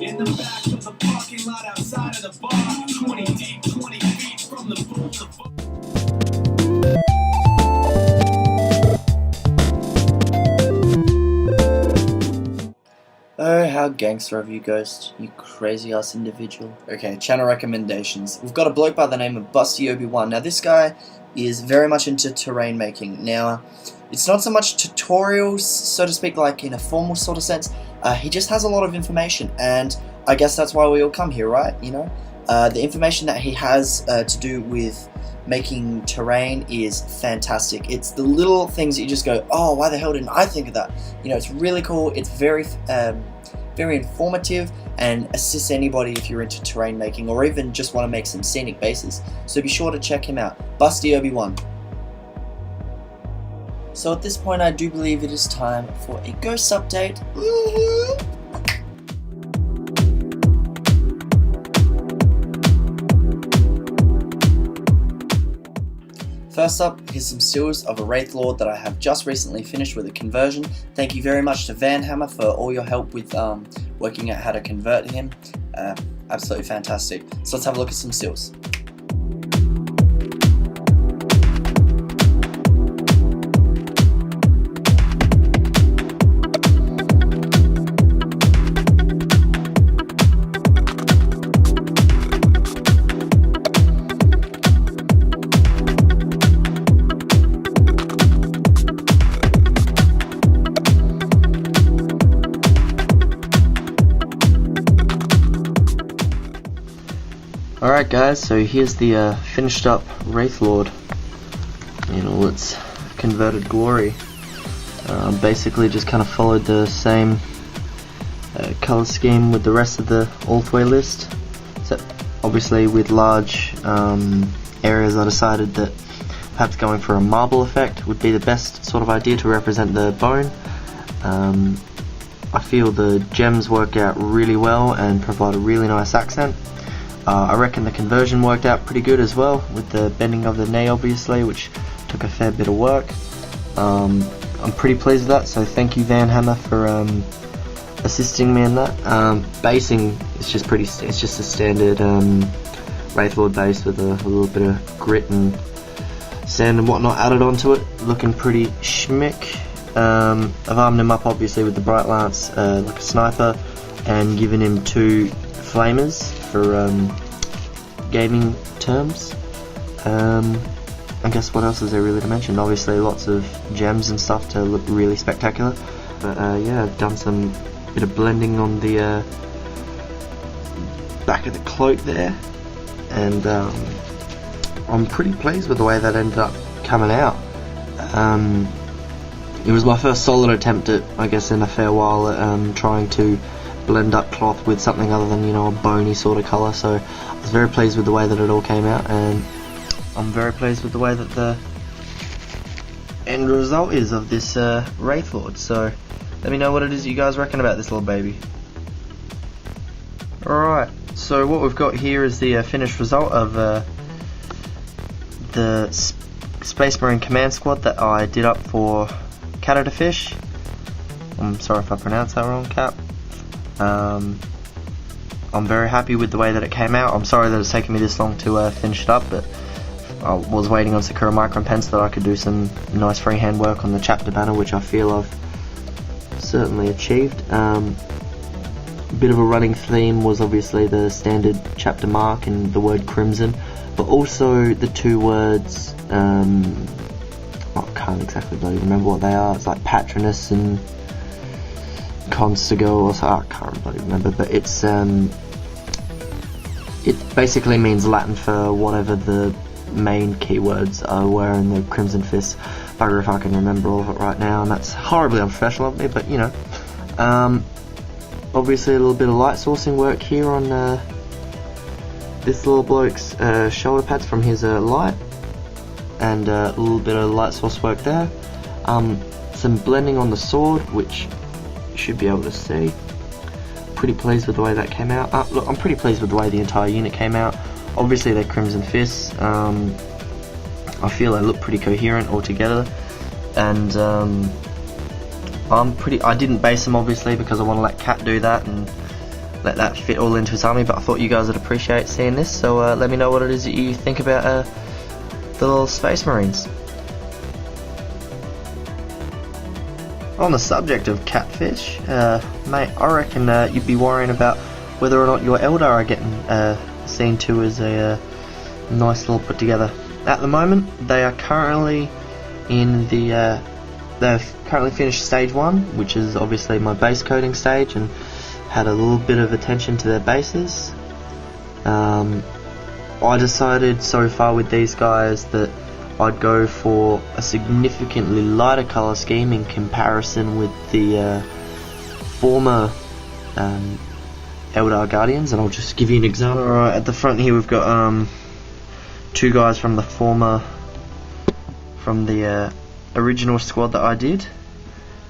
In the back of the parking lot outside of the bar, 20 deep, 20 feet from the booth. Oh, how gangster of you, Ghost, you crazy ass individual. Okay, channel recommendations. We've got a bloke by the name of Bustobiwan. Now this guy is very much into terrain making. Now, it's not so much tutorials, so to speak, like in a formal sort of sense. He just has a lot of information, and I guess that's why we all come here, right? You know, the information that he has to do with making terrain is fantastic. It's the little things that you just go, oh, why the hell didn't I think of that? You know, it's really cool. It's very informative and assists anybody if you're into terrain making or even just want to make some scenic bases. So be sure to check him out, Bustobiwan. So at this point, I do believe it is time for a ghost update. First up, here's some seals of a Wraithlord that I have just recently finished with a conversion. Thank you very much to Vanhammer for all your help with working out how to convert him. Absolutely fantastic. So let's have a look at some seals. Alright guys, so here's the finished up Wraithlord in all its converted glory. Basically just kind of followed the same colour scheme with the rest of the all-the-way list. So obviously with large areas I decided that perhaps going for a marble effect would be the best sort of idea to represent the bone. I feel the gems work out really well and provide a really nice accent. I reckon the conversion worked out pretty good as well, with the bending of the knee obviously, which took a fair bit of work. I'm pretty pleased with that, so thank you Vanhammer for assisting me in that. Basing is just it's just a standard Wraithlord base with a little bit of grit and sand and whatnot added onto it, looking pretty schmick. I've armed him up obviously with the bright lance like a sniper, and given him 2 flamers for gaming terms. I guess what else is there really to mention? Obviously lots of gems and stuff to look really spectacular, but yeah, I've done some bit of blending on the back of the cloak there, and I'm pretty pleased with the way that ended up coming out. It was my first solid attempt at, I guess, in a fair while at trying to blend up cloth with something other than, you know, a bony sort of colour, so I was very pleased with the way that it all came out, and I'm very pleased with the way that the end result is of this Wraithlord. So let me know what it is you guys reckon about this little baby. Alright, so what we've got here is the finished result of the Space Marine Command Squad that I did up for Canada Fish. I'm sorry if I pronounced that wrong, Cap. I'm very happy with the way that it came out. I'm sorry that it's taken me this long to finish it up, but I was waiting on Sakura Micro and Pen so that I could do some nice freehand work on the chapter banner, which I feel I've certainly achieved. A bit of a running theme was obviously the standard chapter mark and the word crimson, but also the 2 words, I can't exactly really remember what they are. It's like Patronus and Constigo, or so, I can't really remember, but it's it basically means Latin for whatever the main keywords were in the Crimson Fist. Bugger if I can remember all of it right now, and that's horribly unprofessional of me, but you know. Obviously a little bit of light sourcing work here on this little bloke's shoulder pads from his light, and a little bit of light source work there. Some blending on the sword, which you should be able to see. Pretty pleased with the way that came out. Look, I'm pretty pleased with the way the entire unit came out. Obviously they're Crimson Fists. I feel they look pretty coherent altogether, and I didn't base them obviously because I want to let Cat do that and let that fit all into his army, but I thought you guys would appreciate seeing this, so let me know what it is that you think about the little Space Marines. On the subject of catfish, mate, I reckon you'd be worrying about whether or not your Eldar are getting seen to as a nice little put together. At the moment, they are currently in the they've currently finished stage 1, which is obviously my base coding stage, and had a little bit of attention to their bases. I decided so far with these guys that I'd go for a significantly lighter colour scheme in comparison with the former Eldar Guardians, and I'll just give you an example. Alright, at the front here we've got 2 guys from the original squad that I did.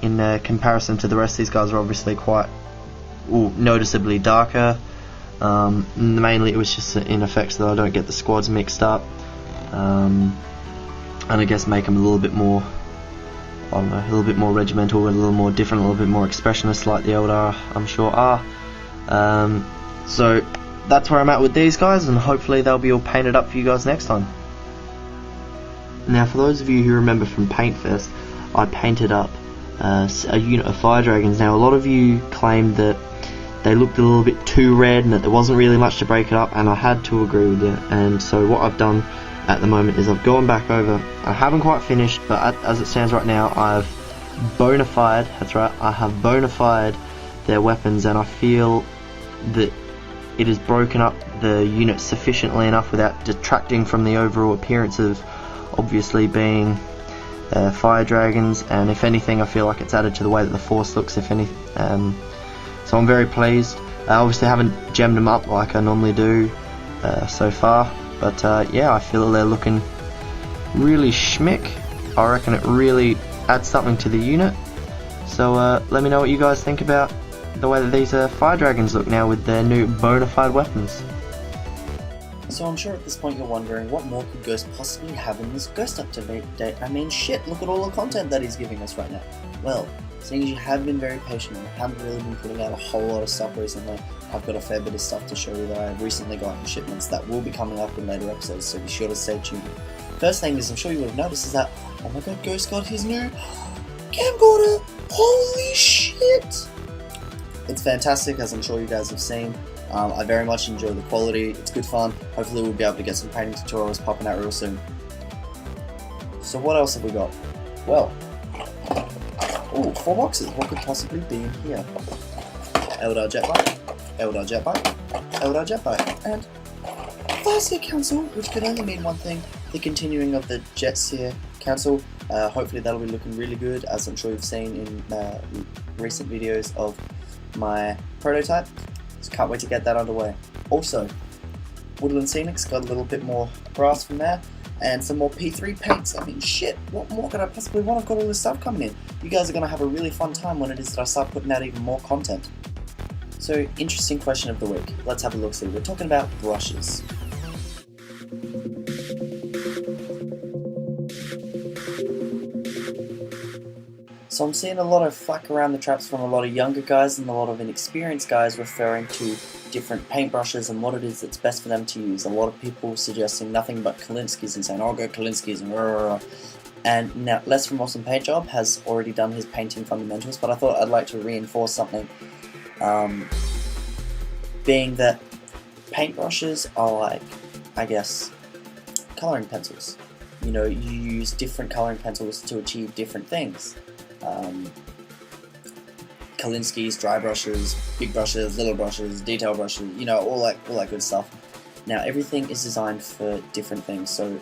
In comparison to the rest, these guys are obviously quite noticeably darker. Mainly it was just in effect so that I don't get the squads mixed up, and I guess make them a little bit more, I don't know, a little bit more regimental, a little more different, a little bit more expressionist like the Eldar I'm sure are. So that's where I'm at with these guys, and hopefully they'll be all painted up for you guys next time. Now for those of you who remember from Paintfest, I painted up a unit of Fire Dragons. Now a lot of you claimed that they looked a little bit too red and that there wasn't really much to break it up, and I had to agree with it. And so what I've done at the moment is I've gone back over, I haven't quite finished, but as it stands right now I've bona fide, that's right, I have bona fide their weapons, and I feel that it has broken up the unit sufficiently enough without detracting from the overall appearance of obviously being Fire Dragons, and if anything I feel like it's added to the way that the Force looks, if any. So I'm very pleased. I obviously haven't gemmed them up like I normally do so far, but yeah, I feel that they're looking really schmick. I reckon it really adds something to the unit. So let me know what you guys think about the way that these Fire Dragons look now with their new bona fide weapons. So I'm sure at this point you're wondering, what more could Ghost possibly have in this Ghost update? I mean, shit, look at all the content that he's giving us right now. Well, seeing as you have been very patient and haven't really been putting out a whole lot of stuff recently, I've got a fair bit of stuff to show you that I've recently gotten shipments that will be coming up in later episodes, so be sure to stay tuned. First thing is, I'm sure you would have noticed, is that, oh my god, Ghost got his new camcorder! Holy shit! It's fantastic, as I'm sure you guys have seen. I very much enjoy the quality, it's good fun. Hopefully we'll be able to get some painting tutorials popping out real soon. So what else have we got? Well, 4 boxes, what could possibly be in here? Eldar Jetbike, Eldar Jetbike, Eldar Jetbike, and Farseer Council, which could only mean one thing, the continuing of the Jetseer Council. Hopefully that'll be looking really good, as I'm sure you've seen in recent videos of my prototype. So can't wait to get that underway. Also, Woodland Scenics, got a little bit more brass from there, and some more P3 paints. I mean, shit, what more could I possibly want? I've got all this stuff coming in. You guys are going to have a really fun time when it is that I start putting out even more content. So, interesting question of the week. Let's have a look see. We're talking about brushes. So I'm seeing a lot of flack around the traps from a lot of younger guys and a lot of inexperienced guys referring to different paintbrushes and what it is that's best for them to use. A lot of people suggesting nothing but Kalinskis and saying, oh, go Kalinskis and rah, rah, rah. And now Les from Awesome Paint Job has already done his painting fundamentals, but I thought I'd like to reinforce something, being that paintbrushes are like, I guess, colouring pencils. You know, you use different colouring pencils to achieve different things. Kolinsky's, dry brushes, big brushes, little brushes, detail brushes, you know, all that good stuff. Now everything is designed for different things, so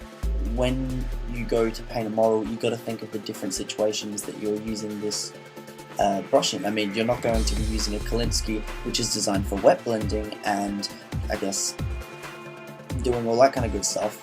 when you go to paint a model, you've got to think of the different situations that you're using this brush in. I mean, you're not going to be using a Kolinsky, which is designed for wet blending and, I guess, doing all that kind of good stuff,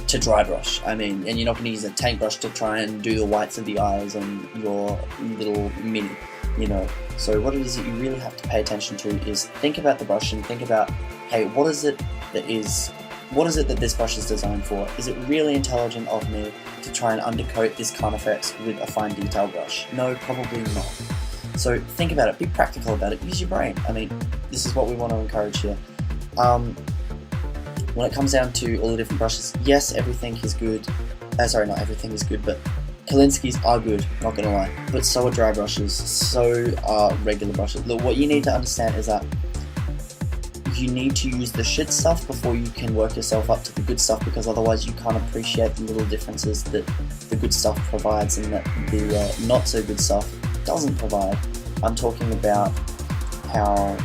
to dry brush. I mean, and you're not going to use a tank brush to try and do the whites of the eyes on your little mini, you know. So what it is that you really have to pay attention to is think about the brush and think about, hey, what is it that this brush is designed for? Is it really intelligent of me to try and undercoat this kind of effects with a fine detail brush? No, probably not. So think about it, be practical about it, use your brain. I mean, this is what we want to encourage here. When it comes down to all the different brushes, yes, everything is good. Sorry, not everything is good, but Kolinsky's are good, not gonna lie. But so are dry brushes, so are regular brushes. Look, what you need to understand is that you need to use the shit stuff before you can work yourself up to the good stuff, because otherwise you can't appreciate the little differences that the good stuff provides and that the not so good stuff doesn't provide. I'm talking about how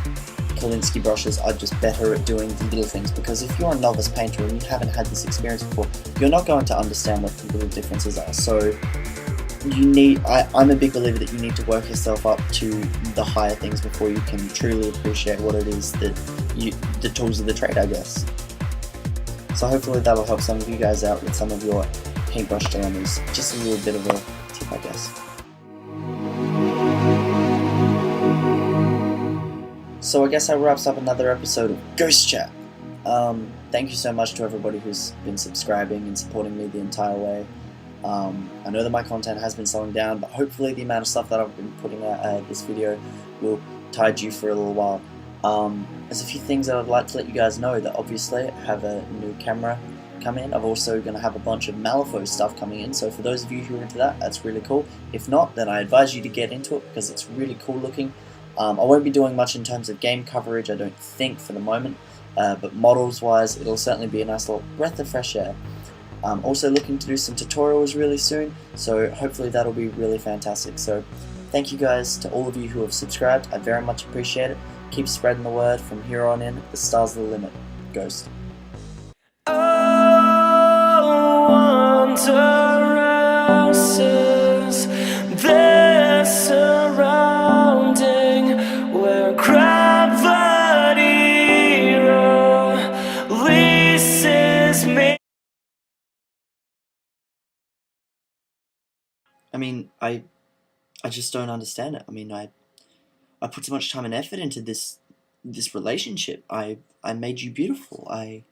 Kolinsky brushes are just better at doing the little things, because if you're a novice painter and you haven't had this experience before, you're not going to understand what the little differences are. So you need, I'm a big believer that you need to work yourself up to the higher things before you can truly appreciate what it is that the tools of the trade, I guess. So hopefully that'll help some of you guys out with some of your paintbrush dilemmas. Just a little bit of a tip, I guess. So I guess that wraps up another episode of Ghost Chat. Thank you so much to everybody who's been subscribing and supporting me the entire way. I know that my content has been slowing down, but hopefully the amount of stuff that I've been putting out this video will tide you for a little while. There's a few things that I'd like to let you guys know. That obviously I have a new camera come in. I'm also going to have a bunch of Malifaux stuff coming in, so for those of you who are into that, that's really cool. If not, then I advise you to get into it because it's really cool looking. I won't be doing much in terms of game coverage, I don't think, for the moment, but models wise it'll certainly be a nice little breath of fresh air. I'm also looking to do some tutorials really soon, so hopefully that'll be really fantastic. So thank you guys to all of you who have subscribed, I very much appreciate it. Keep spreading the word. From here on in, the stars are the limit. Ghost. They're surrounding where gravity releases me. I mean, I just don't understand it. I mean, I put so much time and effort into this relationship. I made you beautiful. I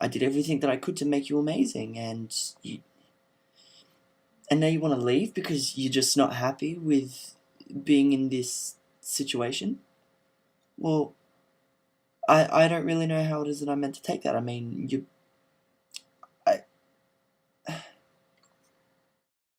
did everything that I could to make you amazing, and now you want to leave because you're just not happy with being in this situation? Well, I don't really know how it is that I'm meant to take that. I mean,